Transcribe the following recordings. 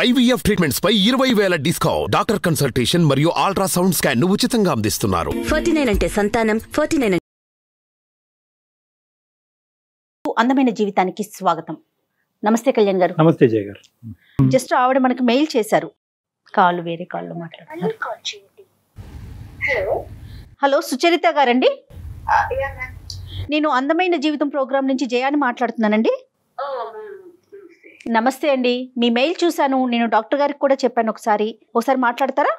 IVF treatments పై 20,000 discount. Doctor consultation మరియు ultrasound scan ను ఉచితంగా అందిస్తున్నారు. 49 అంటే సంతానం, 49 అందమైన జీవితానికి స్వాగతం. నమస్తే కళ్యాణ్ గారు. నమస్తే జయ గారు. జస్ట్ ఆవిడ మనకి మెయిల్ చేశారు. కాల్ వేరే కాల్లో మాట్లాడుతున్నారు. హలో సుచరిత గారండి. నేను అందమైన జీవితం ప్రోగ్రామ్ నుంచి జయాని మాట్లాడుతున్నానండి. నమస్తే అండి. మీ మెయిల్ చూశాను. నేను డాక్టర్ గారికి కూడా చెప్పాను. ఒకసారి మాట్లాడతారా?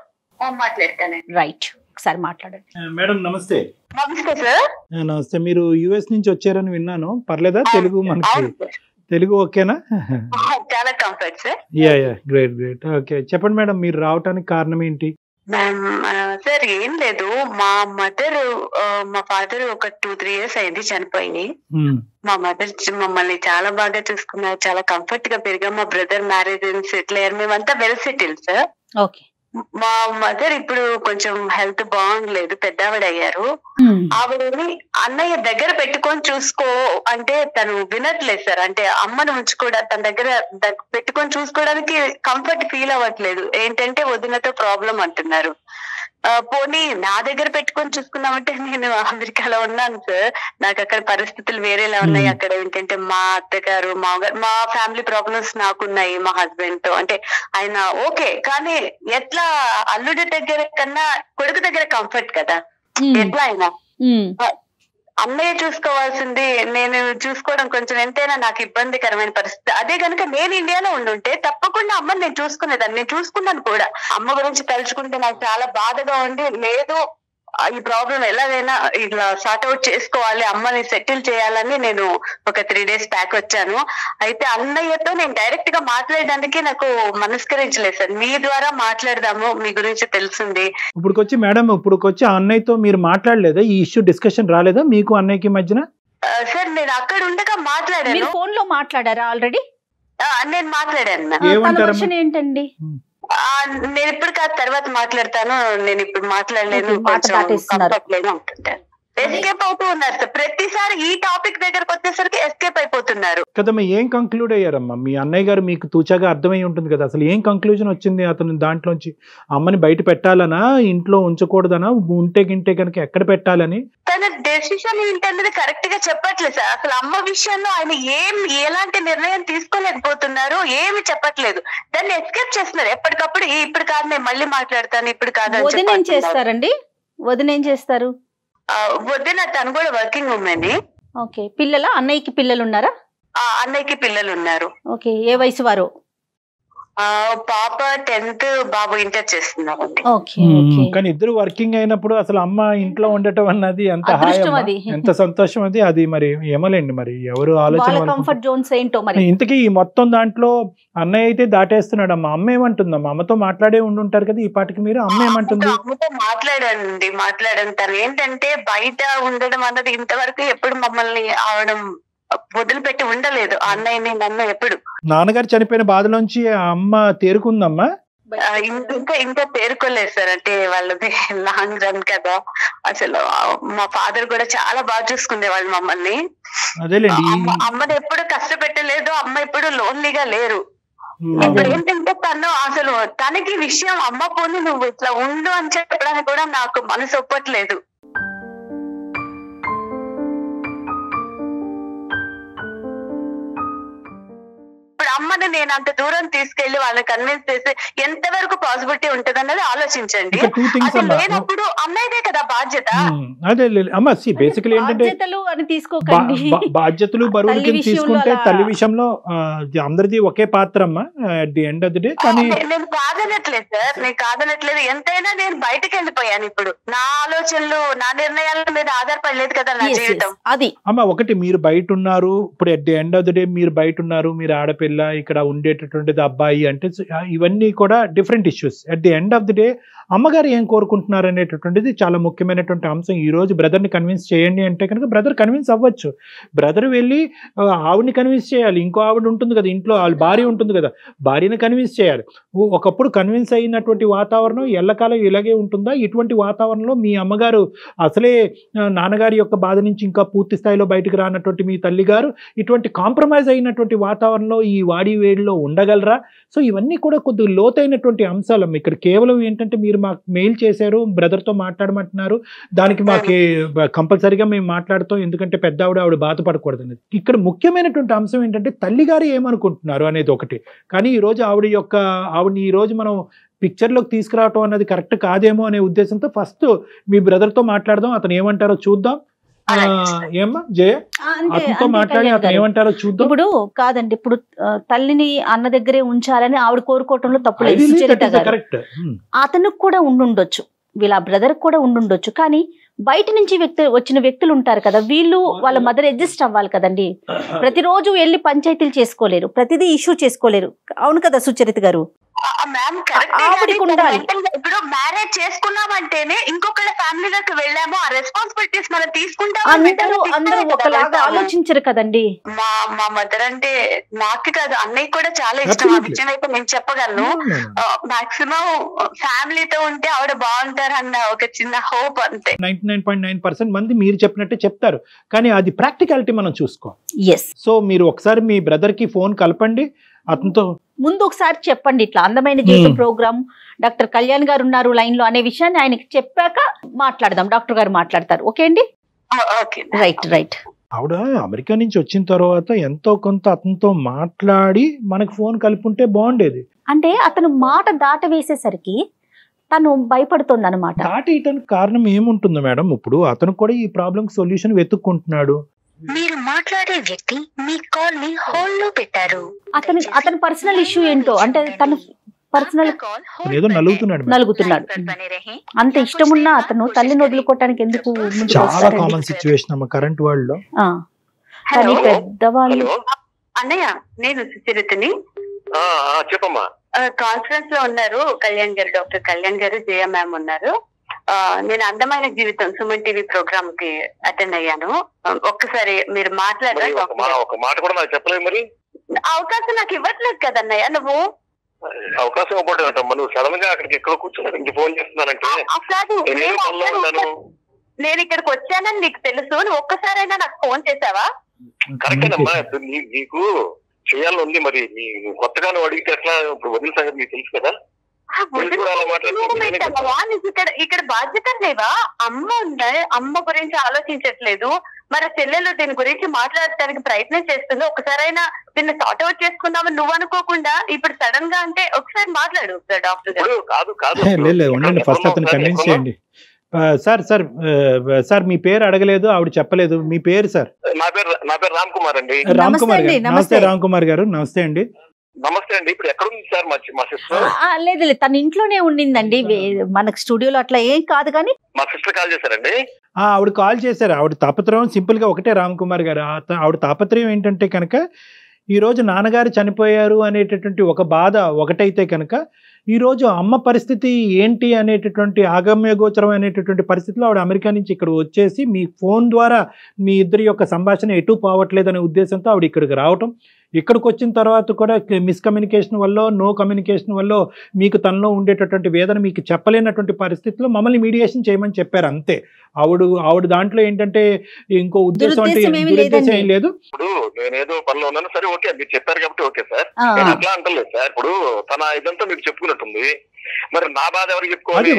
రైట్, ఒకసారి మాట్లాడండి. మేడం నమస్తే. నమస్తే సార్. నమస్తే. మీరు యుఎస్ నుంచి వచ్చారని విన్నాను. పర్లేదా? తెలుగు మనకి తెలుగు ఓకేనా? చాలా comfort sir. Yeah great. Okay, చెప్పండి మేడం, మీరు రావడానికి కారణం ఏంటి? సార్ ఏం లేదు, మా మదర్ మా ఫాదర్ ఒక 2-3 years అయింది చనిపోయి. మా మదర్ మమ్మల్ని చాలా బాగా చూసుకున్నారు, చాలా కంఫర్ట్ గా పెరిగాం. మా బ్రదర్ మ్యారేజ్ సెటిల్ అయ్యారు, మేమంతా వెల్ సెటిల్ సార్. ఓకే. మా మదర్ ఇప్పుడు కొంచెం హెల్త్ బాగుండలేదు, పెద్దవాడు అయ్యారు. ఆవిడని అన్నయ్య దగ్గర పెట్టుకొని చూసుకో అంటే తను వినట్లేదు సార్. అంటే అమ్మను ఉంచుకోవడానికి తన దగ్గర పెట్టుకొని చూసుకోవడానికి కంఫర్ట్ ఫీల్ అవ్వట్లేదు. ఏంటంటే వదినతో ప్రాబ్లం అంటున్నారు. పోనీ నా దగ్గర పెట్టుకొని చూసుకున్నామంటే నేను అమెరికాలో ఉన్నాను సార్, నాకు అక్కడ పరిస్థితులు వేరేలా ఉన్నాయి. అక్కడ ఏంటంటే మా అత్తగారు మామగారు, మా ఫ్యామిలీ ప్రాబ్లమ్స్ నాకున్నాయి. మా హస్బెండ్ తో అంటే ఆయన ఓకే, కానీ ఎట్లా అల్లుడి దగ్గర కన్నా కొడుకు దగ్గర కంఫర్ట్ కదా, ఎట్లా అయినా అన్నయ్య చూసుకోవాల్సింది నేను చూసుకోవడం కొంచెం ఎంతైనా నాకు ఇబ్బందికరమైన పరిస్థితి. అదే కనుక నేను ఇండియాలో ఉండుంటే తప్పకుండా అమ్మని నేను చూసుకునేదాన్ని. నేను చూసుకున్నాను కూడా. అమ్మ గురించి తలుచుకుంటే నాకు చాలా బాధగా ఉండి, లేదు ఈ ప్రాబ్లం ఎలాగైనా ఇట్లా సార్ట్అవుట్ చేసుకోవాలి, అమ్మని సెటిల్ చేయాలని నేను ఒక 3 days బ్యాక్ వచ్చాను. అయితే అన్నయ్యతో నేను డైరెక్ట్ గా మాట్లాడడానికి నాకు మనస్కరించలేదు సార్. మీ ద్వారా మాట్లాడదాము, మీ గురించి తెలిసింది. ఇప్పుడుకొచ్చి మేడం, ఇప్పుడుకొచ్చి అన్నయ్యతో మీరు మాట్లాడలేదా? ఈ ఇష్యూ డిస్కషన్ రాలేదా మీకు అన్నయ్యకి మధ్యన? సార్ నేను అక్కడ ఉండగా మాట్లాడాను. ఫోన్ లో మాట్లాడారా ఆల్రెడీ? నేను మాట్లాడాను. ఏంటండి? నేను ఇప్పుడు కాదు, తర్వాత మాట్లాడతాను, నేను ఇప్పుడు మాట్లాడలేను, ఎస్కేప్ అవుతూ ఉన్నారు సార్. ప్రతిసారి ఈ టాపిక్ దగ్గరకు వచ్చేసరికి ఎస్కేప్ అయిపోతున్నారు కదమ్మా. ఏం కంక్లూడ్ అయ్యారమ్మా? మీ అన్నయ్య గారు మీకు తూచాగా అర్థమై ఉంటుంది కదా, అసలు ఏం కంక్లూజన్ వచ్చింది అతను దాంట్లోంచి? అమ్మని బయట పెట్టాలనా, ఇంట్లో ఉంచకూడదనా, ఉంటే గింటే కనుక ఎక్కడ పెట్టాలని? తన డెసిషన్ ఏంటనేది కరెక్ట్ గా చెప్పట్లేదు సార్. అసలు అమ్మ విషయంలో ఆయన ఎలాంటి నిర్ణయం తీసుకోలేకపోతున్నారు, ఏమి చెప్పట్లేదు. దాన్ని ఎస్కేప్ చేస్తున్నారు ఎప్పటికప్పుడు. ఇప్పుడు కాదు నేను మళ్ళీ మాట్లాడతాను, ఇప్పుడు కాదు. వదిన ఏం చేస్తారండి? వదిన ఏం చేస్తారు? వదిన తను కూడా వర్కింగ్ ఉమెన్. ఓకే. పిల్లల అన్నయ్యకి పిల్లలు ఉన్నారా? అన్నయ్యకి పిల్లలు ఉన్నారు. ఓకే. ఏ వయసు వారు? పాప 10th, బాబు ఇంటర్ చేస్తున్నారు. కానీ ఇద్దరు వర్కింగ్ అయినప్పుడు అసలు అమ్మ ఇంట్లో ఉండటం అన్నది ఎంత హాయి, ఎంత సంతోషం అది. అది మరి ఏమోలేండి, మరి ఎవరు ఆలోచన. కంఫర్ట్ జోన్స్ ఏంటో మరి. ఇంతకీ ఈ మొత్తం దాంట్లో అన్నయ్య అయితే దాటేస్తున్నాడు. అమ్మ ఏమంటుందమ్మా? అమ్మతో మాట్లాడే ఉండుంటారు కదా ఈ పాటికి మీరు. అమ్మ ఏమంటుంది? అమ్మతో మాట్లాడాను. తను ఏంటంటే బయట ఉండడం అన్నది ఇంతవరకు ఎప్పుడు మమ్మల్ని ఆవడం వదిలిపెట్టి ఉండలేదు. అన్నయ్యని నన్ను ఎప్పుడు. నాన్నగారు చనిపోయిన బాధలోంచి అమ్మ తేరుకుందమ్మా? ఇంకా తేరుకోలేదు సార్. అంటే వాళ్ళది లాంగ్ రన్ కదా. అసలు మా ఫాదర్ కూడా చాలా బాగా చూసుకునే వాళ్ళు మమ్మల్ని. అమ్మని ఎప్పుడు కష్టపెట్టలేదు. అమ్మ ఎప్పుడు లోన్లీగా లేరు. ఇప్పుడు ఏంటంటే తను అసలు తనకి విషయం అమ్మ పోనీ నువ్వు ఇట్లా ఉండు అని చెప్పడానికి కూడా నాకు మనసు ఒప్పట్లేదు. అమ్మని నేను అంత దూరం తీసుకెళ్లి వాళ్ళని కన్విన్స్ చేసి ఎంతవరకు పాసిబిలిటీ ఉంటది అన్నది ఆలోచించండి. లేనప్పుడు అన్నయ్యదే కదా బాధ్యత. అదే అమ్మ, బేసికలీ ఏంటంటే బాధ్యతలు బరువులు తీసుకుంటే తల్లి విషయంలో అందరిది ఒకే పాత్ర అమ్మా at the end of the day. కానీ నేను కాదనట్లేదు సార్, నేను కాదనట్లేదు. ఎంతైనా నేను బయటకు వెళ్ళిపోయాను. ఇప్పుడు నా ఆలోచనలు, నా నిర్ణయాల మీద ఆధారపడలేదు కదా నా జీవితం. అది అమ్మ, ఒకటి మీరు బయట ఉన్నారు, ఇప్పుడు at the end of the day మీరు బయట ఉన్నారు, మీరు ఆడపిల్ల, ఇక్కడ ఉండేటటువంటిది అబ్బాయి అంటే ఇవన్నీ కూడా different issues. At the end of the day అమ్మగారు ఏం కోరుకుంటున్నారు అనేటటువంటిది చాలా ముఖ్యమైనటువంటి అంశం. ఈ రోజు బ్రదర్ని కన్విన్స్ చేయండి అంటే కనుక బ్రదర్ కన్విన్స్ అవ్వచ్చు. బ్రదర్ వెళ్ళి ఆవిడని కన్విన్స్ చేయాలి. ఇంకో ఆవిడ ఉంటుంది కదా ఇంట్లో, వాళ్ళ భార్య ఉంటుంది కదా, భార్యని కన్విన్స్ చేయాలి. ఒకప్పుడు కన్విన్స్ అయినటువంటి వాతావరణం ఎల్లకాలం ఇలాగే ఉంటుందా? ఇటువంటి వాతావరణంలో మీ అమ్మగారు అసలే నాన్నగారి యొక్క బాధ నుంచి ఇంకా పూర్తి స్థాయిలో బయటకు రానటువంటి మీ తల్లిగారు ఇటువంటి కాంప్రమైజ్ అయినటువంటి వాతావరణంలో ఈ వాడి వేడిలో ఉండగలరా? సో ఇవన్నీ కూడా కొద్దిగా లోతైనటువంటి అంశాలు. ఇక్కడ కేవలం ఏంటంటే మీరు మాకు మెయిల్ చేశారు, బ్రదర్తో మాట్లాడమంటున్నారు, దానికి మాకు కంపల్సరీగా మేము మాట్లాడతాం ఎందుకంటే పెద్ద ఆవిడ బాధపడకూడదు అనేది. ఇక్కడ ముఖ్యమైనటువంటి అంశం ఏంటంటే తల్లిగారు ఏమనుకుంటున్నారు అనేది ఒకటి. కానీ ఈరోజు ఆవిడని ఈరోజు మనం పిక్చర్లోకి తీసుకురావటం అన్నది కరెక్ట్ కాదేమో అనే ఉద్దేశంతో ఫస్ట్ మీ బ్రదర్తో మాట్లాడదాం, అతను ఏమంటారో చూద్దాం. ఏమ్మా జయ, అతనితో మాట్లాడి అతను ఏమంటారో చూద్దాం. ఇప్పుడు కాదండి, ఇప్పుడు తల్లిని అన్న దగ్గరే ఉంచాలని ఆవిడ కోరుకోవటంలో తప్పు లేదు సుచరిత గారు. అతనికి కూడా ఉండుండొచ్చు, వీళ్ళ బ్రదర్ కూడా ఉండుండొచ్చు. కానీ బయట నుంచి వచ్చిన వ్యక్తులు ఉంటారు కదా, వీళ్ళు వాళ్ళ మదర్ అడ్జస్ట్ అవ్వాలి కదండి. ప్రతిరోజు వెళ్ళి పంచాయతీలు చేసుకోలేరు, ప్రతిదీ ఇష్యూ చేసుకోలేరు. అవును కదా సుచరిత గారు? ఇప్పుడు మ్యారేజ్ చేసుకున్నామంటేనే ఇంకొకళ్ళ ఫ్యామిలీలోకి వెళ్ళాము, ఆ రెస్పాన్సిబిలిటీస్ మనం తీసుకుంటాం. అందరూ ఒకలాగా ఆలోచించరు కదండి. మా మదర్ అంటే నాకు కాదు అన్నయ్య కూడా చాలా ఇష్టం. ఆ విషయం అయితే నేను చెప్పగలను. మాక్సిమం ఫ్యామిలీతో ఉంటే ఆవిడ బాగుంటారు అన్న ఒక చిన్న హోప్ అంతే. 99.9% మంది మీరు చెప్పినట్టే చెప్తారు, కానీ అది ప్రాక్టికాలిటీ మనం చూసుకోవాలి. సో మీరు ఒకసారి మీ బ్రదర్ కి ఫోన్ కలపండి, అతనితో ముందు ఒకసారి చెప్పండి ఇట్లా అందమైన జీవితం ప్రోగ్రామ్ డాక్టర్ కళ్యాణ్ గారు ఉన్నారు లైన్ లో అనే విషయాన్ని ఆయనకి చెప్పాక మాట్లాడదాం. డాక్టర్ గారు మాట్లాడతారు. ఓకే అండి? రైట్. ఆవిడ అమెరికా నుంచి వచ్చిన తర్వాత ఎంతో కొంత అతనితో మాట్లాడి మనకు ఫోన్ కలుపుంటే బాగుండేది. అంటే అతను మాట దాట వేసేసరికి తను భయపడుతుంది అనమాట. దాటేయటానికి కారణం ఏముంటుందో మేడం? ఇప్పుడు అతను కూడా ఈ ప్రాబ్లం సొల్యూషన్ వెతుక్కుంటున్నాడు. మీరు మాట్లాడే వ్యక్తి మీ కాల్ ని హోల్డ్ లో పెట్టారు. అతని పర్సనల్ ఇష్యూ ఏంటో, అంటే తను పర్సనల్ ఏదో నలుగుతున్నాడు. అంత ఇష్టమున్నా అతను తల్లిని వదులుకోవటానికి ఎందుకు? చాలా కామన్ సిచ్యువేషన్ అమ్మ కరెంట్ వరల్డ్ లో. కానీ పెద్దవాళ్ళు. అన్నయ్య, నేను సుచరితని. చెప్పమ్మా. కాన్ఫరెన్స్ లో ఉన్నారు కళ్యాణ్ గారు, డాక్టర్ కళ్యాణ్ గారు, జయ మ్యామ్ ఉన్నారు. నేను అందమైన జీవితం సుమన్ టీవీ ప్రోగ్రామ్ కి అటెండ్ అయ్యాను. ఒక్కసారి మీరు మాట్లాడారు. ఒక మాట కూడా నాకు చెప్పలేదు. మరి అవకాశం నాకు ఇవ్వట్లేదు కదన్నయ్య. నువ్వు అవకాశం ఇవ్వబోతున్నా, నువ్వు సడన్ గా అక్కడికి ఎక్కడ కూర్చున్నా ఇంక ఫోన్ చేస్తున్నానంటే నేను ఇక్కడికి వచ్చానని నీకు తెలుసు. నువ్వు ఒక్కసారైనా నాకు ఫోన్ చేసావా? కరెక్టేనమ్మా, నీకు చేయాలని ఉంది. మరి కొత్తగా నువ్వు అడిగితే ఎట్లా? ఇప్పుడు వదిన సంగతి నీకు తెలుసు కదా. ఇక్కడ బాధ్యత లేవా? అమ్మ ఉందా? అమ్మ గురించి ఆలోచించట్లేదు. మరి చెల్లెలు దీని గురించి మాట్లాడటానికి ప్రయత్నం చేస్తుంది. ఒకసారైనా దీన్ని సార్ట్ అవుట్ చేసుకుందామని నువ్వు అనుకోకుండా ఇప్పుడు సడన్ గా అంటే ఒకసారి మాట్లాడు డాక్టర్ గారు. ఫస్ట్ అతను కన్విన్స్ చేయండి. సార్ మీ పేరు అడగలేదు, ఆవిడ చెప్పలేదు. మీ పేరు సార్? నా పేరు రామ్ కుమార్ అండి. రామ్ కుమార్ గారు నమస్తే. రామ్ కుమార్ గారు నమస్తే అండి. నమస్తే అండి. ఇప్పుడు ఎక్కడ ఉంది సార్ మా సిస్టర్? లేదు తన ఇంట్లోనే ఉండిందండి. మనకు స్టూడియోలో అట్లా ఏం కాదు. కానీ మా సిస్టర్ కాల్ చేశారండి. ఆవిడ కాల్ చేశారు. ఆవిడ తాపత్రయం సింపుల్ గా ఒకటే రామ్ కుమార్ గారు. ఆవిడ తాపత్రయం ఏంటంటే కనుక ఈరోజు నాన్నగారు చనిపోయారు అనేటటువంటి ఒక బాధ ఒకటైతే కనుక ఈరోజు అమ్మ పరిస్థితి ఏంటి అనేటటువంటి ఆగమ్య గోచరం అనేటటువంటి పరిస్థితిలో ఆవిడ అమెరికా నుంచి ఇక్కడ వచ్చేసి మీ ఫోన్ ద్వారా మీ ఇద్దరి యొక్క సంభాషణ ఎటు పోవట్లేదనే ఉద్దేశంతో ఆవిడ ఇక్కడికి రావటం. ఇక్కడికి వచ్చిన తర్వాత కూడా మిస్కమ్యూనికేషన్ వల్ల, నో కమ్యూనికేషన్ వల్ల మీకు తనలో ఉండేటటువంటి వేదన మీకు చెప్పలేనటువంటి పరిస్థితిలో మమ్మల్ని మీడియేషన్ చేయమని చెప్పారు అంతే. ఆవిడ దాంట్లో ఏంటంటే ఇంకో ఉద్దేశం అంటే దురుద్దేశం ఏం లేదు. ఇప్పుడు నేనేదో పనిలో ఉన్నాను, సరే ఓకే మీరు చెప్పారు కాబట్టి ఓకే సార్, నేను అట్లా అంటలేదు సార్. ఇప్పుడు తన ఇదంతా మీకు చెప్పుకున్నట్టుంది, మరి నా బాధ ఎవరికి చెప్పుకోవాలి?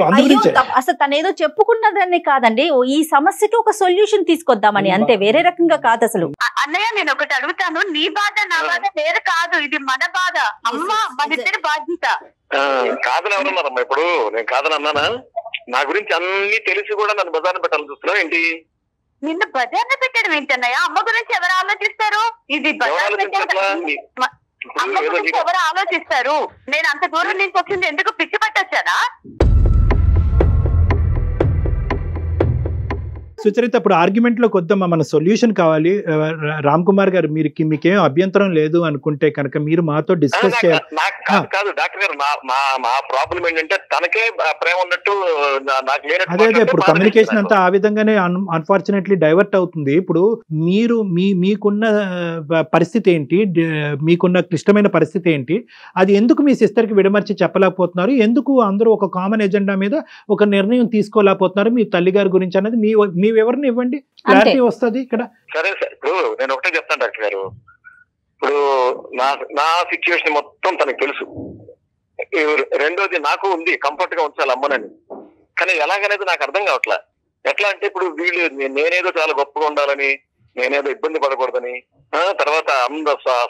అసలు తనేదో చెప్పుకున్నదని కాదండి, ఈ సమస్యకి ఒక సొల్యూషన్ తీసుకొద్దామని అంతే, వేరే రకంగా కాదు అసలు. అన్నయ్య నేను ఒకటి అడుగుతాను, నీ బాధ నా బాధ వేరే కాదు, ఇది మన బాధ. అమ్మ మన ఇద్దరి బాధ్యత. కాదని ఎవరన్నారమ్మా? ఇప్పుడు నేను కాదని అన్నానా? నా గురించి అన్ని తెలిసి కూడా నన్ను బజార్ని పెట్టాలని చూస్తున్నావు ఏంటి? నిన్ను బజార్ని పెట్టడం ఏంటన్నయ్య? అమ్మ గురించి ఎవరు ఆలోచిస్తారు? ఇది అమ్మ గురించి ఎవరు ఆలోచిస్తారు? నేను అంత దూరం నుంచి వచ్చింది ఎందుకు? పిచ్చి పట్టొచ్చానా? సుచరిత, ఇప్పుడు ఆర్గ్యుమెంట్ లోకి వద్దామా, మన సొల్యూషన్ కావాలి. రామ్ కుమార్ గారు, మీకేం అభ్యంతరం లేదు అనుకుంటే కనుక మీరు మాతో డిస్కస్ చేయాలి. కాదు డాక్టర్ గారు, మా ప్రాబ్లం ఏంటంటే తనకే ప్రేమ ఉన్నట్టు నాకు లేనట్టు. అదే ఇప్పుడు కమ్యూనికేషన్ అంతా ఆ విధంగానే అన్ఫార్చునేట్లీ డైవర్ట్ అవుతుంది. ఇప్పుడు మీరు మీకున్న పరిస్థితి ఏంటి, మీకున్న క్లిష్టమైన పరిస్థితి ఏంటి, అది ఎందుకు మీ సిస్టర్ కి విడమర్చి చెప్పలేకపోతున్నారు, ఎందుకు అందరూ ఒక కామన్ ఎజెండా మీద ఒక నిర్ణయం తీసుకోలేకపోతున్నారు మీ తల్లి గారి గురించి అనేది మీ వివరణ ఇవ్వండి, క్లారిటీ వస్తుంది ఇక్కడ. సరే సార్, ఇప్పుడు నేను ఒకటే చెప్తాను డాక్టర్ గారు. ఇప్పుడు నా సిచ్యువేషన్ మొత్తం తనకు తెలుసు. రెండోది, నాకు ఉంది కంఫర్ట్ గా ఉంచాలి అమ్మనని, కానీ ఎలాగనేది నాకు అర్థం కావట్లా. ఎట్లా అంటే ఇప్పుడు వీళ్ళు నేనేదో చాలా గొప్పగా ఉండాలని, నేనేదో ఇబ్బంది పడకూడదని, తర్వాత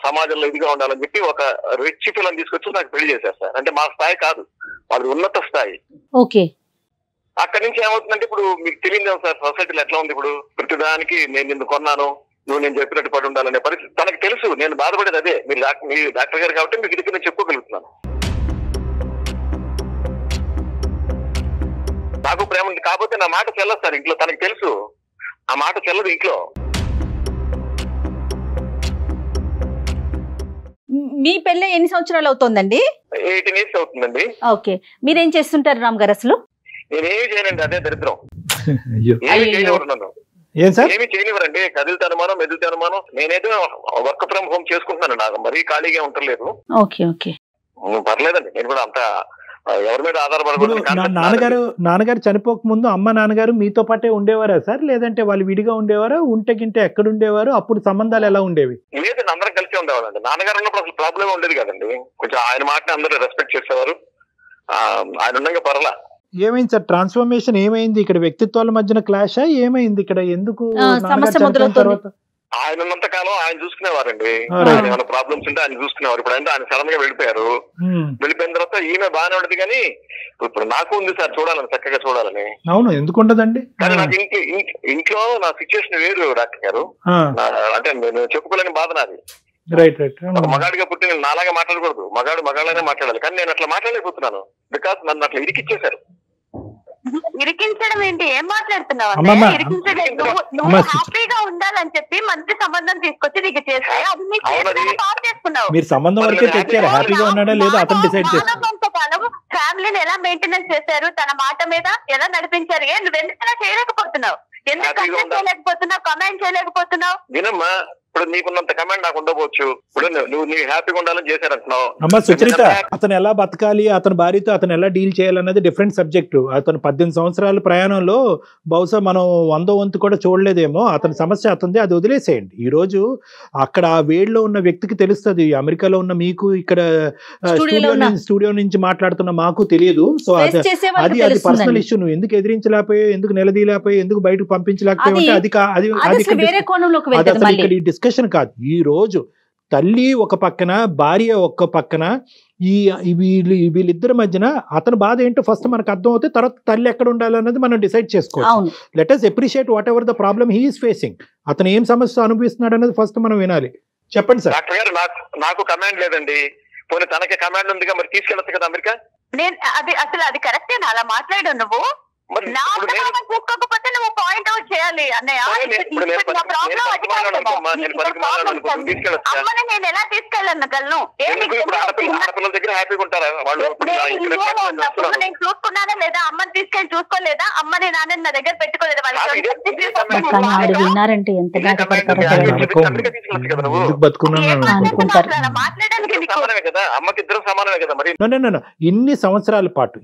సమాజంలో ఇదిగా ఉండాలని చెప్పి ఒక రిచ్ పిల్లని తీసుకొచ్చి నాకు పెళ్లి చేశారు సార్. అంటే మా స్థాయి కాదు, వాళ్ళది ఉన్నత స్థాయి. ఓకే. అక్కడి నుంచి ఏమవుతుందంటే, ఇప్పుడు మీకు తెలియదు సార్ సొసైటీలో ఎట్లా ఉంది. ఇప్పుడు ప్రతిదానికి నేను నిన్ను కొన్నాను, నువ్వు నేను చెప్పినట్టు పడి ఉండాలనే పరిస్థితి తనకు తెలుసు. నేను బాధపడేది అదే. మీరు డాక్టర్ గారు కాబట్టి మీకు ఇది నేను చెప్పుకోగలుగుతున్నాను. నాకు ప్రేమ ఉంది, కాకపోతే నా మాట చెల్లదు సార్ ఇంట్లో. తనకు తెలుసు ఆ మాట చెల్లదు ఇంట్లో. మీ పెళ్ళి ఎన్ని సంవత్సరాలు అవుతుందండి? 18 years అవుతుందండి. ఓకే. మీరేం చేస్తుంటారు రామ్ గారు అసలు? నేనేమి చేయనండి, అదే దరిద్రం. ఏమి చేయనివ్వరు నన్ను, ఏమి చేయనివ్వరండి. కదిలితే అనుమానం, మెదిలితే అనుమానం. నేనేదో వర్క్ ఫ్రమ్ హోమ్ చేసుకుంటున్నాను, నాకు మరీ ఖాళీగా ఉండలేదు. ఓకే ఓకే, పర్లేదండి. నేను కూడా అంత ఎవరి మీద ఆధారపడకూడదు. నాన్నగారు చనిపోక ముందు అమ్మ నాన్నగారు మీతో పాటే ఉండేవారా సార్, లేదంటే వాళ్ళు విడిగా ఉండేవారా? ఉంటే గింటే ఎక్కడ ఉండేవారు? అప్పుడు సంబంధాలు ఎలా ఉండేవి? లేదండి, అందరం కలిసి ఉండేవాళ్ళండి. నాన్నగారు ఉన్నప్పుడు అసలు ప్రాబ్లం ఉండేది కదండి. కొంచెం ఆయన మాటని అందరూ రెస్పెక్ట్ చేసేవారు. ఆయన ఉండగా పర్లా. ఏమైంది సార్ ట్రాన్స్ఫర్మేషన్? ఏమైంది ఇక్కడ? వ్యక్తిత్వాల మధ్యన క్లాషా? ఏమైంది ఇక్కడ? ఎందుకు సమస్య? ఆయన ఉన్నంత కాలం ఆయన చూసుకునేవారండి. ఏమైనా ప్రాబ్లమ్స్ ఉంటే ఆయన చూసుకునేవారు. ఇప్పుడు అంటే ఆయన సడన్ గా వెళ్ళిపోయారు. వెళ్ళిపోయిన తర్వాత ఈమె బాగానే ఉండదు, కానీ ఇప్పుడు నాకు ఉంది సార్ చూడాలని, చక్కగా చూడాలని. అవును, ఎందుకు ఉండదండి? కానీ నాకు ఇంట్లో నా సిచ్యువేషన్ వేరు డాక్టర్ గారు. అంటే నేను చెప్పుకోలేని బాధ నాది. Right right. మగాడిగా పుట్టి నేను నాలాగా మాట్లాడకూడదు, మగాళ్ళనే మాట్లాడాలి. కానీ నేను అట్లా మాట్లాడలేకపోతున్నాను, బికాస్ నన్ను అట్లా ఇరికిచ్చేశారు. ఇరికించడం ఏంటి? ఏం మాట్లాడుతున్నావు? నువ్వు హ్యాపీగా ఉండాలని చెప్పి మంచి సంబంధం తీసుకొచ్చి నీకు చేస్తే చేసుకున్నావు. మీరు సంబంధం వరకే తెచ్చారు, హ్యాపీగా ఉన్నాడా లేదా అతను డిసైడ్ చేస్తారు. ఫ్యామిలీని ఎలా మెయింటెనెన్స్ చేశారు, తన మాట మీద ఎలా నడిపించారు? నువ్వు ఎందుకలా చేయలేకపోతున్నావు? ఎందుకు చేయలేకపోతున్నావు? కమెంట్ చేయలేకపోతున్నావు? వినమ్మా, ఇప్పుడు నీకున్నంత కమాండ్ నాకు ఉండవచ్చు. ఇప్పుడు నువ్వు హ్యాపీగా ఉండాలని చేశారంటున్నావు. అమ్మా సుచరిత, అతను ఎలా బతకాలి, అతని భార్యతో అతను ఎలా డీల్ చేయాలన్నది డిఫరెంట్ సబ్జెక్టు. అతను 18 సంవత్సరాల ప్రయాణంలో బహుశా మనం 100వ వంతు కూడా చూడలేదేమో. అతని సమస్య అతనిది, అది వదిలేసేయండి. ఈ రోజు అక్కడ ఆ వేడిలో ఉన్న వ్యక్తికి తెలుస్తుంది. అమెరికాలో ఉన్న మీకు, ఇక్కడ స్టూడియో నుంచి మాట్లాడుతున్న మాకు తెలియదు. సో అది పర్సనల్ ఇష్యూ. నువ్వు ఎందుకు ఎదిరించలేకపోయావు, ఎందుకు నిలదీయలేకపోయావు, ఎందుకు బయటకు పంపించలేకపోయావు అంటే అది డిస్కషన్ కాదు. ఈ రోజు తల్లి ఒక పక్కన, భార్య ఒక్క పక్కన, వీళ్ళిద్దరి మధ్యన అతని బాధ ఏంటో ఫస్ట్ మనకు అర్థం అవుతుంది. తర్వాత తల్లి ఎక్కడ ఉండాలన్నది మనం డిసైడ్ చేసుకోవాలి. Let us appreciate what ever the problem he is facing. అతను ఏం సమస్య అనుభవిస్తున్నాడు అనేది ఫస్ట్ మనం వినాలి. చెప్పండి సార్. డాక్టర్ గారు, నాకు కమాండ్ లేదండి. పోనీ తనకి కమాండ్ ఉందిగా, మరి తీసుకెళ్ళచ్చు కదా అమెరికా. నేను అది కరెక్టేనా అలా మాట్లాడు? నువ్వు చూసుకోకపోతే నువ్వు పాయింట్ అవుట్ చేయాలి అన్నయ్య. అమ్మని నేను ఎలా తీసుకెళ్ళగలను? నేను చూసుకున్నానా లేదా? అమ్మని తీసుకెళ్ళి చూసుకోలేదా? అమ్మని నాన్న నా దగ్గర పెట్టుకోలేదా? విన్నారంటే ఎంత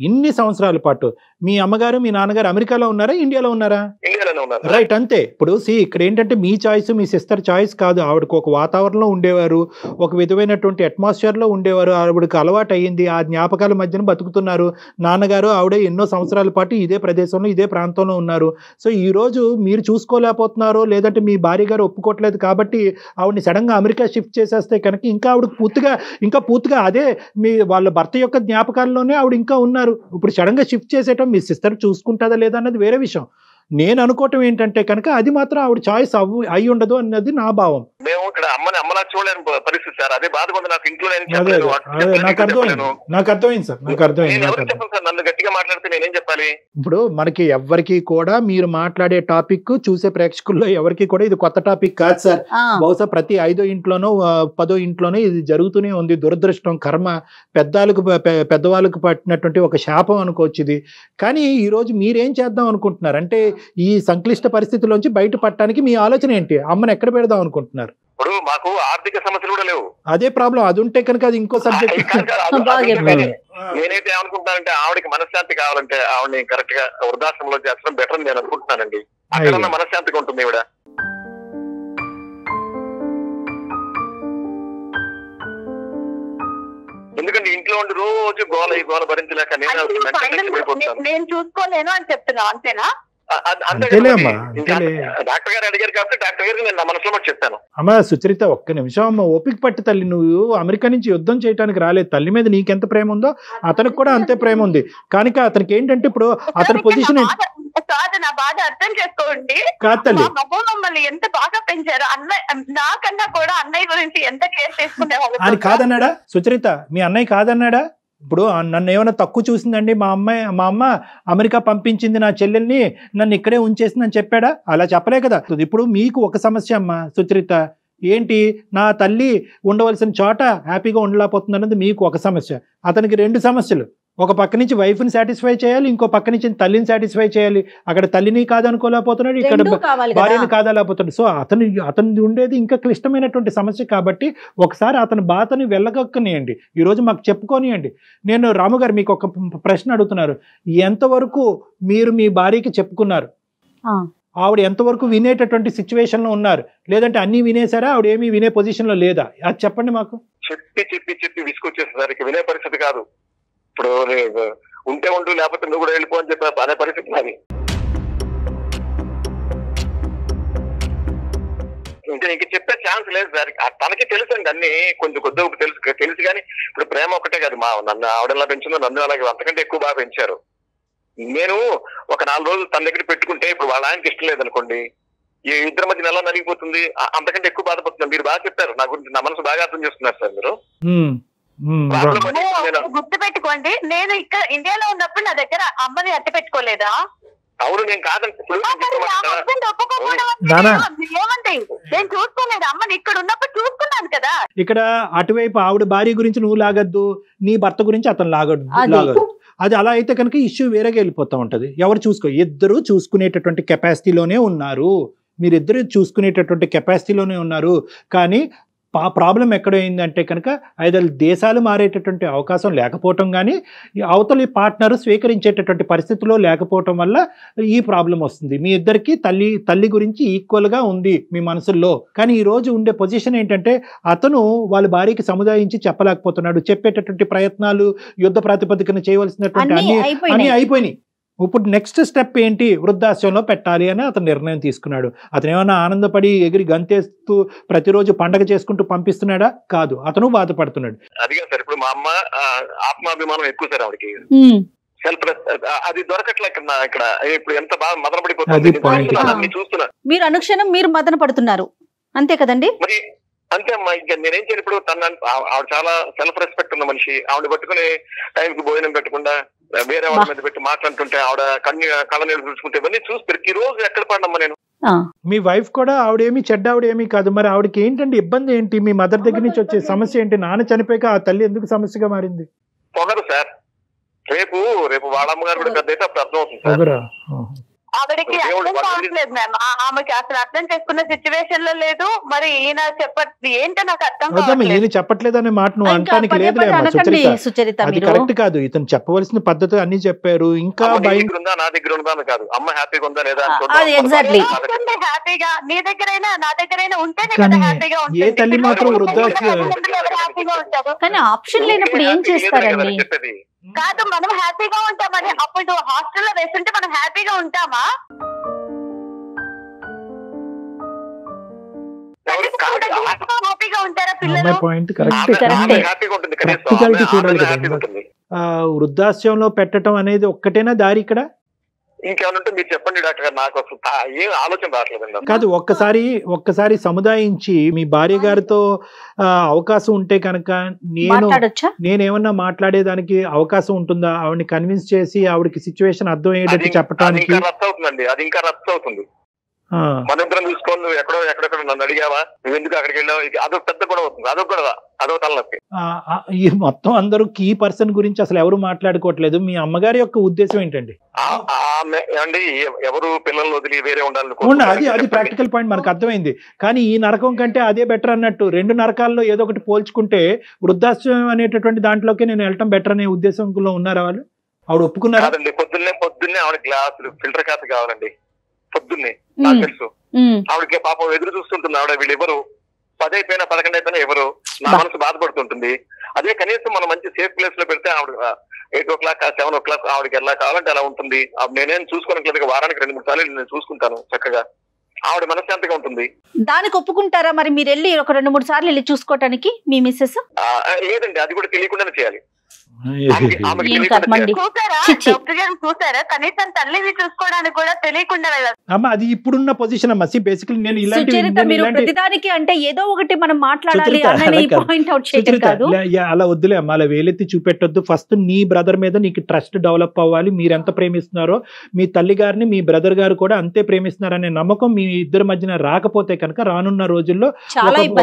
ఇన్ని సంవత్సరాల పాటు మీ అమ్మగారు మీ నాన్నగారు అమెరికాలో ఉన్నారా, ఇండియాలో ఉన్నారా? రైట్, అంతే. ఇప్పుడు ఇక్కడ ఏంటంటే మీ చాయిస్, మీ సిస్టర్ చాయిస్ కాదు. ఆవిడకు ఒక వాతావరణంలో ఉండేవారు, ఒక విధమైనటువంటి అట్మాస్ఫియర్ లో ఉండేవారు. ఆవిడకి అలవాటు అయ్యింది, ఆ జ్ఞాపకాల మధ్యన బతుకుతున్నారు. నాన్నగారు ఆవిడ ఎన్నో సంవత్సరాల పాటు ఇదే ప్రదేశంలో, ఇదే ప్రాంతంలో ఉన్నారు. సో ఈ రోజు మీరు చూసుకోలేకపోతున్నారు, లేదంటే మీ భార్య గారు ఒప్పుకోవట్లేదు కాబట్టి ఆవిడని సడన్ గా అమెరికా షిఫ్ట్ చేసేస్తే కనుక ఇంకా ఆవిడ పూర్తిగా అదే వాళ్ళ భర్త యొక్క జ్ఞాపకాల్లోనే ఆవిడ ఇంకా ఉన్నారు. ఇప్పుడు సడన్ గా షిఫ్ట్ చేసేయటం మీ సిస్టర్ చూసుకుంటుందా లేదా అన్నది వేరే విషయం. నేను అనుకోవటం ఏంటంటే కనుక అది మాత్రం ఆవిడ చాయిస్ అయి ఉండదు అన్నది నా భావం. మేము ఇక్కడ అమ్మలా చూడలేని పరిస్థితి సార్. అదే బాధ నాకు ఇంట్లో. నాకు అర్థమైంది సార్, నాకు అర్థమైంది. నన్ను గట్టిగా మాట్లాడితే నేనేం చెప్పాలి? ఇప్పుడు మనకి ఎవరికి కూడా మీరు మాట్లాడే టాపిక్ చూసే ప్రేక్షకుల్లో ఎవరికి కూడా ఇది కొత్త టాపిక్ కాదు సార్. బహుశా ప్రతి 5వ ఇంట్లోనో 10వ ఇంట్లోనో ఇది జరుగుతూనే ఉంది. దురదృష్టం, కర్మ, పెద్దవాళ్ళకు పట్టినటువంటి ఒక శాపం అనుకోవచ్చు ఇది. కానీ ఈ రోజు మీరేం చేద్దాం అనుకుంటున్నారు అంటే ఈ సంక్లిష్ట పరిస్థితిలోంచి బయటపడటానికి మీ ఆలోచన ఏంటి? అమ్మని ఎక్కడ పెడదాం అనుకుంటున్నారు? ఇప్పుడు మాకు ఆర్థిక సమస్యలు కూడా లేవు. అదే ప్రాబ్లం. అది ఉంటే కనుక అది ఇంకో సబ్జెక్ట్. నేనైతే ఏమనుకుంటానంటే ఆవిడకి మనశ్శాంతి కావాలంటే ఆవిడని కరెక్ట్ గా వృద్ధాశ్రమంలో చేర్చడం బెటర్ అని నేను అనుకుంటున్నానండి. అక్కడ మనశ్శాంతిగా ఉంటుంది ఈవిడ. ఎందుకంటే ఇంట్లో ఉండి రోజు గోల భరించలేక నేను చూసుకోలేను అని చెప్తున్నా, అంతేనా? డాక్టర్ గారు అడిగారు కాబట్టి డాక్టర్ గారికి నేను నా మనసులో మాట చెప్పాను. అమ్మా సుచరిత, ఒక్క నిమిషం అమ్మ, ఓపిక పట్టి తల్లి. నువ్వు అమెరికా నుంచి యుద్ధం చేయడానికి రాలేదు. తల్లి మీద నీకెంత ప్రేమ ఉందో అతనికి కూడా అంతే ప్రేమ ఉంది. కనుక అతనికి ఏంటంటే ఇప్పుడు అతని పొజిషన్ నా బాధ అర్థం చేసుకోండి. మమ్మల్ని ఎంత బాగా పెంచారు. నాకన్నా కూడా అన్నయ్య గురించి ఎంత కేర్ తీసుకునేవాళ్ళు. అని కాదన్నాడా సుచరిత? మీ అన్నయ్య కాదన్నాడా? ఇప్పుడు నన్ను ఏమైనా తక్కువ చూసిందండి మా అమ్మ అమెరికా పంపించింది నా చెల్లెల్ని, నన్ను ఇక్కడే ఉంచేసిందని చెప్పాడా? అలా చెప్పలే కదా. ఇప్పుడు మీకు ఒక సమస్య అమ్మ సుచరిత, ఏంటి నా తల్లి ఉండవలసిన చోట హ్యాపీగా ఉండలేకపోతుంది అన్నది మీకు ఒక సమస్య. అతనికి 2 సమస్యలు. ఒక పక్క నుంచి వైఫ్ని సాటిస్ఫై చేయాలి, ఇంకో పక్క నుంచి తల్లిని సాటిస్ఫై చేయాలి. అక్కడ తల్లిని కాదనుకోలేకపోతున్నాడు, ఇక్కడ భార్యని కాదలేకపోతున్నాడు. సో అతను ఉండేది ఇంకా క్లిష్టమైనటువంటి సమస్య. కాబట్టి ఒకసారి అతని బాధని వెళ్ళగక్కనియండి, ఈరోజు మాకు చెప్పుకోనియండి. నేను రాము గారు మీకు ఒక ప్రశ్న అడుగుతున్నారు. ఎంతవరకు మీరు మీ భార్యకి చెప్పుకున్నారు? ఆవిడ ఎంతవరకు వినేటటువంటి సిచ్యువేషన్లో ఉన్నారు? లేదంటే అన్ని వినేసారా? ఆవిడ ఏమీ వినే పొజిషన్లో లేదా? అది చెప్పండి మాకు. చెప్పి విసుకొచ్చేసరికి వినే పరిస్థితి కాదు. ఇప్పుడు ఉంటే ఉంటూ లేకపోతే నువ్వు కూడా వెళ్ళిపో అని చెప్పి అనే పరిస్థితి నాది. ఇంకా ఇంక చెప్పే ఛాన్స్ లేదు సార్. తనకి తెలుసు అండి అన్ని, కొంచెం కొద్దిగా తెలుసు కానీ ఇప్పుడు ప్రేమ ఒకటే కాదు. నన్ను ఆవిడలా పెంచిందో నన్ను అలాగే అంతకంటే ఎక్కువ బాగా పెంచారు. నేను ఒక 4 రోజులు తన దగ్గర పెట్టుకుంటే ఇప్పుడు వాళ్ళ ఆయనకి ఇష్టం లేదనుకోండి, ఈ ఇద్దరి మధ్య ఎలా నలిగిపోతుంది, అంతకంటే ఎక్కువ బాధపడుతుంది. మీరు బాగా చెప్పారు, నా గురించి నా మనసు బాగా అర్థం చేస్తున్నారు సార్ మీరు. గుర్తు పెట్టుకోండి, నేను ఇక్కడ ఇండియాలో ఉన్నప్పుడు నా దగ్గర అమ్మని అట్ట పెట్టుకోలేదా? అవును, నేను కాదండి. నేను చూసుకోలేదు అమ్మని, ఇక్కడ ఉన్నప్పుడు చూసుకున్నాను కదా. ఇక్కడ అటువైపు ఆవిడ భార్య గురించి నువ్వు లాగద్దు, నీ భర్త గురించి అతను లాగద్దు. అది అలా అయితే కనుక ఇష్యూ వేరేగా వెళ్ళిపోతూ ఉంటది. ఎవరు ఇద్దరు చూసుకునేటటువంటి కెపాసిటీలోనే ఉన్నారు. మీరిద్దరు చూసుకునేటటువంటి కెపాసిటీలోనే ఉన్నారు. కానీ ప్రాబ్లం ఎక్కడైందంటే కనుక ఐదరు దేశాలు మారేటటువంటి అవకాశం లేకపోవటం, కానీ అవతలి పార్ట్నర్ స్వీకరించేటటువంటి పరిస్థితిలో లేకపోవటం వల్ల ఈ ప్రాబ్లం వస్తుంది. మీ ఇద్దరికి తల్లి గురించి ఈక్వల్గా ఉంది మీ మనసుల్లో. కానీ ఈ రోజు ఉండే పొజిషన్ ఏంటంటే అతను వాళ్ళ భార్యకి సముదాయించి చెప్పలేకపోతున్నాడు. చెప్పేటటువంటి ప్రయత్నాలు యుద్ధ ప్రాతిపదికన చేయవలసినటువంటి అన్ని అయిపోయినాయి. ఇప్పుడు నెక్స్ట్ స్టెప్ ఏంటి? వృద్ధాశ్రమంలో పెట్టాలి అని అతను నిర్ణయం తీసుకున్నాడు. అతను ఏమన్నా ఆనందపడి ఎగిరి గంతేస్తూ ప్రతిరోజు పండగ చేసుకుంటూ పంపిస్తున్నాడా? కాదు, అతను బాధపడుతున్నాడు. అదిగా సార్, ఇప్పుడు మా అమ్మ ఆత్మాభిమానం ఎక్కువ సార్ ఆవిడకి. సెల్ఫ్ అది దొరకట్లే ఇక్కడ. ఇప్పుడు ఎంత బాగా మదన పడిపోతుంది చూస్తున్నా. మీరు అనుక్షణం మీరు మదన పడుతున్నారు, అంతే కదండి? మరి అంతే అమ్మా. ఇంకా నేనేం చేయను. ఇప్పుడు ఆవిడ చాలా సెల్ఫ్ రెస్పెక్ట్ ఉన్న మనిషి. ఆవిడ పట్టుకుని టైంకి భోజనం పెట్టకుండా వేరే వాళ్ళ మీద పెట్టి మాట్లాడుతుంటే ఆవిడ కళ్ళ నీళ్ళు చూసుకుంటే ఇవన్నీ చూసి ప్రతిరోజు ఎక్కడ పడినమ్మా నేను. మీ వైఫ్ కూడా ఆవిడేమి చెడ్డ ఆవిడేమి కాదు. మరి ఆవిడకి ఏంటండి ఇబ్బంది ఏంటి? మీ మదర్ దగ్గర నుంచి వచ్చే సమస్య ఏంటి? నాన్న చనిపోయాక ఆ తల్లి ఎందుకు సమస్యగా మారింది? పొగరు సార్. రేపు వాళ్ళ అమ్మగారు కూడా పెద్ద అయితే అప్పుడు అర్థం అవుతుంది సార్. ఆవిడకి అర్థం కావట్లేదు మ్యామ్. ఆమెకి అసలు అర్థం చేసుకున్న సిచ్యువేషన్ లో లేదు. మరి ఈయన ఏంటో నాకు అర్థం కావట్లేదు. చెప్పట్లేదు అనే మాట నువ్వు అంటానికి లేదు. అది కరెక్ట్ కాదు. ఇతను చెప్పవలసిన పద్ధతి అన్ని చెప్పారు. ఇంకా నా దగ్గర ఉందా కాదు, అమ్మ హ్యాపీగా ఉందా లేదా హ్యాపీగా నీ దగ్గరైనా నా దగ్గరైనా ఉంటేనే కదా హ్యాపీగా ఉంటుంది. ఏ తల్లి మాత్రం వృద్ధాశ్రమం హ్యాపీగా ఉంటారు. కానీ ఆప్షన్ లేనప్పుడు ఏం చేస్తారండి? కాదు, మనం హ్యాపీగా ఉంటామని. అప్పుడు హాస్టల్లో వేస్తుంటే మనం హ్యాపీగా ఉంటామా? హ్యాపీగా ఉంటారా పిల్లలు? వృద్ధాశ్రమంలో పెట్టడం అనేది ఒక్కటేనా దారి ఇక్కడ? ఇంకేమైనా ఉంటే మీరు చెప్పండి డాక్టర్ గారు, నాకు అసలు ఏం ఆలోచన రావట్లేదండి. కాదు, ఒక్కసారి సముదాయించి మీ భార్య గారితో అవకాశం ఉంటే కనుక నేనేమన్నా మాట్లాడేదానికి అవకాశం ఉంటుందా? ఆవిడని కన్విన్స్ చేసి ఆవిడకి సిచ్యువేషన్ అర్థం అయ్యేటట్టు చెప్పడానికి. రద్దు అవుతుందండి, అది ఇంకా రద్దు అవుతుంది. మన ఇద్దరం చూసుకోవాలి, నువ్వు ఎక్కడెక్కడ నన్ను అడిగావా, నువ్వు ఎందుకు అక్కడికి వెళ్ళావు, అదొక పెద్ద గొడవ అవుతుంది, అదొక తలనొప్పి. ఈ మొత్తం అందరూ కీ పర్సన్ గురించి అసలు ఎవరు మాట్లాడుకోవట్లేదు. మీ అమ్మగారి యొక్క ఉద్దేశం ఏంటండి? అండి ఎవరు పిల్లల్ని వదిలి వేరే ఉండాలి, అది ప్రాక్టికల్ పాయింట్ మనకు అర్థమైంది. కానీ ఈ నరకం కంటే అదే బెటర్ అన్నట్టు, రెండు నరకాల్లో ఏదో ఒకటి పోల్చుకుంటే వృద్ధాశ్రమం అనేటటువంటి దాంట్లోకి నేను వెళ్ళటం బెటర్ అనే ఉద్దేశంలో ఉన్నారా వాళ్ళు? ఆవిడ ఒప్పుకున్నారా? పొద్దున్నే ఆవిడ గ్లాసులు ఫిల్టర్ కాఫీ కావాలండి పొద్దున్నే, నాకు తెలుసు. ఆవిడకి పాపం ఎదురు చూస్తుంటుంది ఆవిడ, వీళ్ళు ఎవరు 10 అయిపోయినా 11 అయిపోయినా ఎవరు, నా మనసు బాధపడుతుంటుంది. అదే కనీసం మనం మంచి సేఫ్ ప్లేస్ లో పెడితే ఆవిడ 8 o'clock 7 o'clock ఆవిడకి ఎలా కావాలంటే అలా ఉంటుంది. నేనేం చూసుకోవట్లేదు, వారానికి 2-3 సార్లు నేను చూసుకుంటాను చక్కగా, ఆవిడ మనశ్శాంతిగా ఉంటుంది. దానికి ఒప్పుకుంటారా మరి మీరు వెళ్ళి ఒక 2-3 సార్లు వెళ్ళి చూసుకోవడానికి మీ మిస్సెస్? లేదండి, అది కూడా తెలియకుండానే చేయాలి. చూసారా కనీసం తల్లిని చూసుకోవడానికి కూడా తెలియకుండా. అమ్మా అది ఇప్పుడున్న పొజిషన్ అమ్మా. బేసికలీ నేను ప్రతిదానికి అంటే ఏదో ఒకటి మనం మాట్లాడాలి పాయింట్ అవుట్ చేయడం కాదు. అలా వద్దులే అమ్మా, అలా వేలెత్తి చూపెట్టొద్దు. ఫస్ట్ నీ బ్రదర్ మీద నీకు ట్రస్ట్ డెవలప్ అవ్వాలి. మీరు ఎంత ప్రేమిస్తున్నారో మీ తల్లి గారిని మీ బ్రదర్ గారు కూడా అంతే ప్రేమిస్తున్నారనే నమ్మకం మీ ఇద్దరి మధ్యన రాకపోతే కనుక రానున్న రోజుల్లో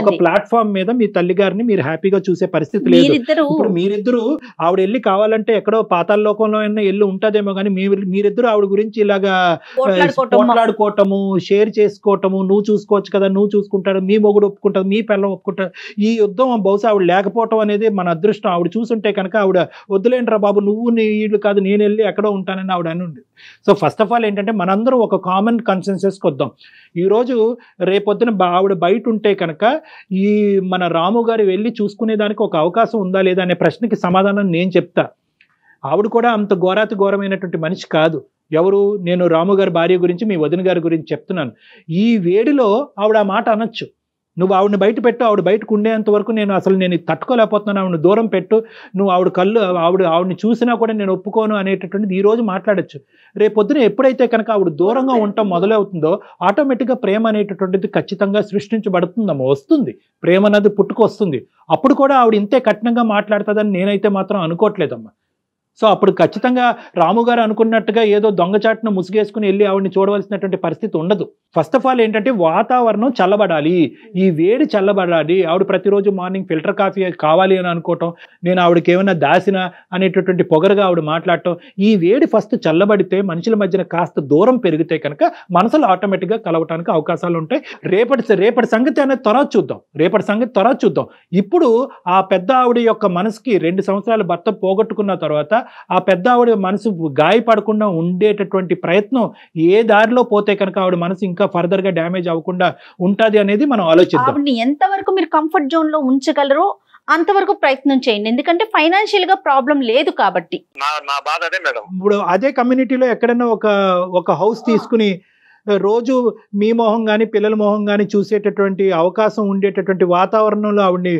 ఒక ప్లాట్ఫామ్ మీద మీ తల్లి గారిని మీరు హ్యాపీగా చూసే పరిస్థితి లేదు. ఇప్పుడు మీరిద్దరు ఆవిడ వెళ్ళి కావాలంటే ఎక్కడో పాతాళ లోకంలో అయినా వెళ్ళి ఉంటదేమో కానీ మీరిద్దరు ఆవిడ గురించి ఇలాగా పోట్లాడుకోవటము, షేర్ చేసుకోవటము, నువ్వు చూసుకోవచ్చు కదా, నువ్వు చూసుకుంటాడు, మీ మొగుడు ఒప్పుకుంటాడు, మీ పిల్లలు ఒప్పుకుంటారు, ఈ యుద్ధం బహుశా ఆవిడ లేకపోవటం అనేది మన అదృష్టం. ఆవిడ చూసుంటే కనుక ఆవిడ వద్దులేంట్రా బాబు నువ్వు నీళ్ళు కాదు నేను వెళ్ళి ఎక్కడో ఉంటానని ఆవిడ అని ఉంది. సో ఫస్ట్ ఆఫ్ ఆల్ ఏంటంటే మనందరూ ఒక కామన్ కన్సెన్సస్కి వద్దాం. ఈరోజు రేపొద్దున ఆవిడ బయట ఉంటే కనుక ఈ మన రాము గారు వెళ్ళి చూసుకునేదానికి ఒక అవకాశం ఉందా లేదా అనే ప్రశ్నకి సమాధానం నేను చెప్తా. ఆవిడ కూడా అంత ఘోరమైనటువంటి మనిషి కాదు. ఎవరు? నేను రాము గారి భార్య గురించి మీ వదిన గారి గురించి చెప్తున్నాను. ఈ వేడిలో ఆవిడ ఆ మాట అనొచ్చు. నువ్వు ఆవిడని బయట పెట్టు, ఆవిడ బయటకు ఉండేంత వరకు నేను తట్టుకోలేకపోతున్నాను, ఆవిడని దూరం పెట్టు, నువ్వు ఆవిడని చూసినా కూడా నేను ఒప్పుకోను అనేటటువంటిది ఈ రోజు మాట్లాడచ్చు. రేపొద్దున ఎప్పుడైతే కనుక ఆవిడ దూరంగా ఉండటం మొదలవుతుందో ఆటోమేటిక్గా ప్రేమ అనేటటువంటిది ఖచ్చితంగా సృష్టించబడుతుందమ్మా, వస్తుంది, ప్రేమ అనేది పుట్టుకొస్తుంది. అప్పుడు కూడా ఆవిడ ఇంతే కఠినంగా మాట్లాడుతుందని నేనైతే మాత్రం అనుకోవట్లేదమ్మా. సో అప్పుడు ఖచ్చితంగా రాము గారు అనుకున్నట్టుగా ఏదో దొంగచాటును ముసుగేసుకుని వెళ్ళి ఆవిడని చూడవలసినటువంటి పరిస్థితి ఉండదు. ఫస్ట్ ఆఫ్ ఆల్ ఏంటంటే వాతావరణం చల్లబడాలి, ఈ వేడి చల్లబడాలి. ఆవిడ ప్రతిరోజు మార్నింగ్ ఫిల్టర్ కాఫీ కావాలి అని అనుకోవటం, నేను ఆవిడకి ఏమైనా దాసిన అనేటటువంటి పొగరుగా ఆవిడ మాట్లాడటం, ఈ వేడి ఫస్ట్ చల్లబడితే మనుషుల మధ్యన కాస్త దూరం పెరిగితే కనుక మనసులు ఆటోమేటిక్గా కలవటానికి అవకాశాలు ఉంటాయి. రేపటి సంగతి అనేది త్వరగా చూద్దాం. ఇప్పుడు ఆ పెద్ద ఆవిడ యొక్క మనసుకి 2 సంవత్సరాలు భర్త పోగొట్టుకున్న తర్వాత ఆ పెద్ద ఆవిడ మనసు గాయపడకుండా ఉండేటటువంటి ప్రయత్నం ఏ దారిలో పోతే కనుక ఆవిడ మనసు ఇంకా ఫర్దర్ గా డ్యామేజ్ అవ్వకుండా ఉంటది అనేది మనం ఆలోచిద్దాం. ఆవిడని ఎంతవరకు మీరు కంఫర్ట్ జోన్ లో ఉంచగలరో అంతవరకు ప్రయత్నం చేయండి, ఎందుకంటే ఫైనాన్షియల్ గా ప్రాబ్లం లేదు కాబట్టి. ఇప్పుడు అదే కమ్యూనిటీలో ఎక్కడైనా ఒక హౌస్ తీసుకుని రోజు మీ మొహం కానీ పిల్లల మొహం కానీ చూసేటటువంటి అవకాశం ఉండేటటువంటి వాతావరణంలో ఆవిడని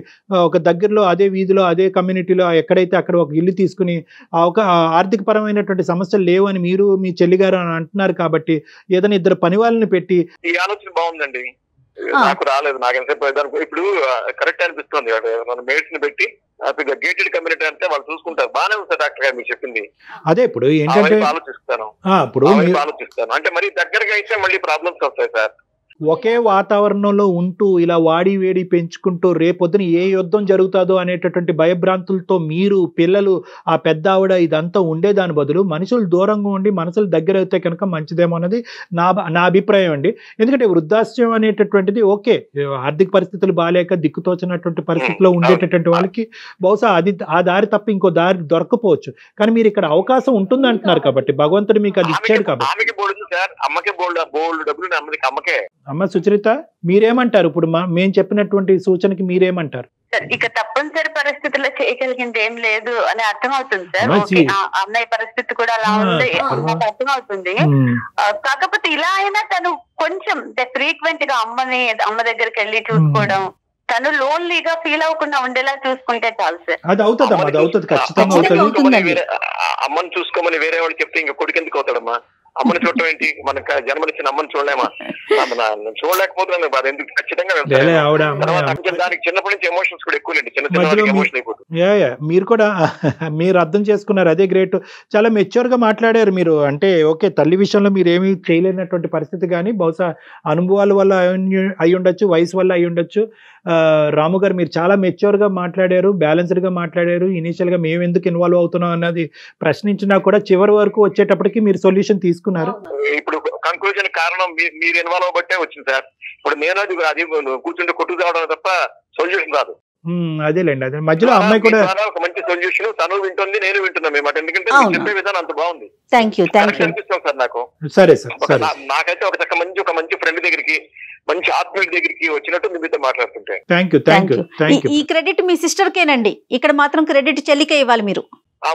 ఒక దగ్గరలో అదే వీధిలో అదే కమ్యూనిటీలో ఎక్కడైతే అక్కడ ఒక ఇల్లు తీసుకుని ఆర్థిక పరమైనటువంటి సమస్యలు లేవు అని మీరు మీ చెల్లిగారు అని అంటున్నారు కాబట్టి ఏదైనా 2 పని వాళ్ళని పెట్టి. ఈ ఆలోచన బాగుందండి, నాకు రాలేదు, నాకు ఎంతసేపు ఇప్పుడు కరెక్ట్ అనిపిస్తుంది. మేడ్స్ ని పెట్టి గేటెడ్ కమ్యూనిటీ అంటే వాళ్ళు చూసుకుంటారు, బాగానే ఉంటుంది డాక్టర్ గారు మీరు చెప్పింది. అదే ఇప్పుడు ఏంటంటే ఆలోచిస్తాను అంటే మరి దగ్గరగా అయితే మళ్ళీ ప్రాబ్లమ్స్ వస్తాయి సార్. ఒకే వాతావరణంలో ఉంటూ ఇలా వాడి వేడి పెంచుకుంటూ రేపొద్దున ఏ యుద్ధం జరుగుతుందో అనేటటువంటి భయభ్రాంతులతో మీరు పిల్లలు ఆ పెద్ద ఆవిడ ఇదంతా ఉండేదాని బదులు మనుషులు దూరంగా ఉండి మనసులు దగ్గర అయితే కనుక మంచిదేమో అన్నది నా అభిప్రాయం అండి. ఎందుకంటే వృద్ధాశ్రయం అనేటటువంటిది ఓకే, ఆర్థిక పరిస్థితులు బాగాలేక దిక్కుతోచినటువంటి పరిస్థితిలో ఉండేటటువంటి వాళ్ళకి బహుశా ఆ దారి తప్ప ఇంకో దారి దొరకపోవచ్చు. కానీ మీరు ఇక్కడ అవకాశం ఉంటుంది అంటున్నారు కాబట్టి భగవంతుడు మీకు అది ఇచ్చాడు కాబట్టి. అమ్మ సుచరిత మీరేమంటారు? ఇప్పుడు మేము చెప్పినటువంటి సూచనకి మీరేమంటారు? ఇక తప్పనిసరి పరిస్థితుల్లో చేయగలిగింది ఏం లేదు అని అర్థమవుతుంది సార్. అన్నయ్య పరిస్థితి కూడా అలా ఉంది, నాకు అర్థమవుతుంది. కాకపోతే ఇలా అయినా తను కొంచెం ఫ్రీక్వెంట్ గా అమ్మ దగ్గరికి వెళ్ళి చూసుకోవడం, తను లోన్లీగా ఫీల్ అవ్వకుండా ఉండేలా చూసుకుంటే చాలు సార్. అది అవుతుంది ఖచ్చితంగా అవుతుంది. అమ్మని చూసుకోమని వేరే వాళ్ళు చెప్తే ఇంకా కొడుకు ఎందుకు అవుతాడమ్మా? అమ్మని చూడటం ఏంటి, మనకు జన్మనిచ్చిన అమ్మని చూడలేమా? చూడలేకపోతున్నాను బాధ, ఎందుకు ఖచ్చితంగా దానికి చిన్నప్పటి నుంచి ఎమోషన్స్ కూడా ఎక్కువలేండి, చిన్న చిన్న ఎమోషన్ అయిపోతుంది. మీరు కూడా మీరు అర్థం చేసుకున్నారు, అదే గ్రేట్. చాలా మెచ్యూర్ గా మాట్లాడారు మీరు. అంటే ఓకే, తల్లి విషయంలో మీరు ఏమీ చేయలేనటువంటి పరిస్థితి, కానీ బహుశా అనుభవాల వల్ల అయి ఉండొచ్చు, వయసు వల్ల అయి ఉండొచ్చు. రాము గారు మీరు చాలా మెచ్యూర్ గా మాట్లాడారు, బ్యాలెన్స్డ్ గా మాట్లాడారు. ఇనీషియల్ గా మేము ఎందుకు ఇన్వాల్వ్ అవుతున్నాం అన్నది ప్రశ్నించినా కూడా చివరి వరకు వచ్చేటప్పటికి మీరు సొల్యూషన్ తీసుకున్నారు. ఇప్పుడు కంక్లూజన్ కారణం మీరు ఇన్వాల్వ్ అవ్వబట్టే వచ్చింది సార్. ఇప్పుడు నేను అది కూర్చుంటే కొట్టుకు రావడం తప్ప సొల్యూషన్ రాదు. అదేలేండి, అదే మధ్యలో అమ్మాయి కూడా ఒక మంచి సొల్యూషన్, తను వింటుంది, నేను వింటున్నాం మేము. ఎందుకంటే చెప్పే విధానం అంత బాగుంది. అనిపిస్తాం సార్ నాకు. సరే సార్, నాకైతే ఒక మంచి ఫ్రెండ్ దగ్గరికి, మంచి ఆత్మీయుడి దగ్గరికి వచ్చినట్టు మీతో మాట్లాడుతుంటే. Thank you. ఈ క్రెడిట్ మీ సిస్టర్ కేనండి, ఇక్కడ మాత్రం క్రెడిట్ చెల్లికే ఇవ్వాలి మీరు.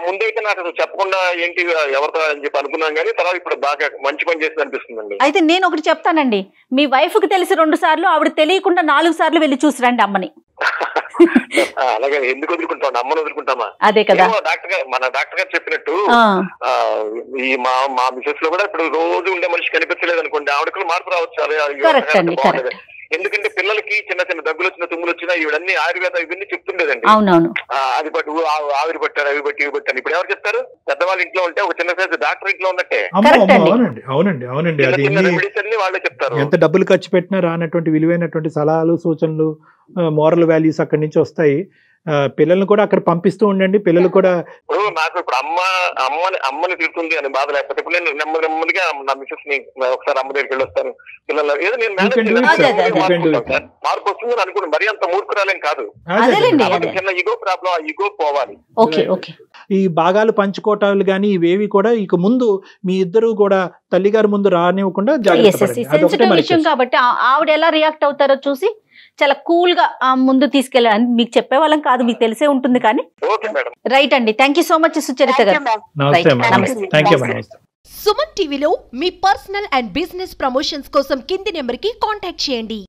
ముందైతే నాకు అసలు చెప్పకుండా ఏంటి ఎవరితో అని చెప్పి అనుకున్నాం, కానీ తర్వాత ఇప్పుడు బాగా మంచి పని చేసింది అనిపిస్తుందండి. అయితే నేను ఒకటి చెప్తానండి, మీ వైఫ్ కి తెలిసి 2 సార్లు, ఆవిడ తెలియకుండా 4 సార్లు వెళ్ళి చూసిరండి అమ్మని. అలాగే ఎందుకు వదులుకుంటాం, అమ్మను వదులుకుంటామా? అదే కదా మన డాక్టర్ గారు చెప్పినట్టు. ఈ మా మిసెస్ లో కూడా ఇప్పుడు రోజు ఉండే మనిషి కనిపించలేదు అనుకోండి, ఆవిడకు మార్పు రావచ్చు. ఎందుకంటే పిల్లలకి చిన్న చిన్న దగ్గులు వచ్చిన, తుమ్ములు వచ్చినా ఇవన్నీ ఆయుర్వేద ఇవన్నీ చెప్తుండేదండి. అది బట్టి ఆవిరి పట్టారు, అవి బట్టి ఇవి పట్టారు. ఇప్పుడు ఎవరు చెప్తారు? పెద్దవాళ్ళ ఇంట్లో ఉంటే ఒక చిన్న సైజు డాక్టర్ ఇంట్లో ఉన్నట్టే. అవునండి, రెమెడీస్ అన్ని వాళ్ళే చెప్తారు. ఎంత డబ్బులు ఖర్చు పెట్టినా రానటువంటి విలువైనటువంటి సలహాలు, సూచనలు, మోరల్ వాల్యూస్ అక్కడి నుంచి వస్తాయి. పిల్లల్ని కూడా అక్కడ పంపిస్తూ ఉండండి. పిల్లలు కూడా నాకు ఇప్పుడు అమ్మని తిడుతుంది అని బాధ లేకపోతే ఇప్పుడు నేను నెమ్మదిగా నా మిసెస్ ని ఒకసారి అమ్మ దగ్గరికి వెళ్ళి వస్తాను. పిల్లలు ఏదో నేను మార్పు వస్తుందని అనుకుంటాను. మరీ అంత మూర్ఖురాలేం కాదు, చిన్న ఈగో ప్రాబ్లం, ఆ ఈగో పోవాలి. ఈ భాగాలు పంచుకోవటాలు కానీ ఇవేవి కూడా ఇక ముందు మీ ఇద్దరు కూడా తల్లిగారి ముందు రానివ్వకుండా విషయం కాబట్టి ఆవిడ ఎలా రియాక్ట్ అవుతారో చూసి చాలా కూల్ గా ముందు తీసుకెళ్ళాలని మీకు చెప్పే వాళ్ళం కాదు, మీకు తెలిసే ఉంటుంది. కానీ రైట్ అండి, thank you so much Sucharitha గారు. సుమన్ టీవీలో మీ పర్సనల్ అండ్ బిజినెస్ ప్రమోషన్స్ కోసం కింది నెంబర్ కి కాంటాక్ట్ చేయండి.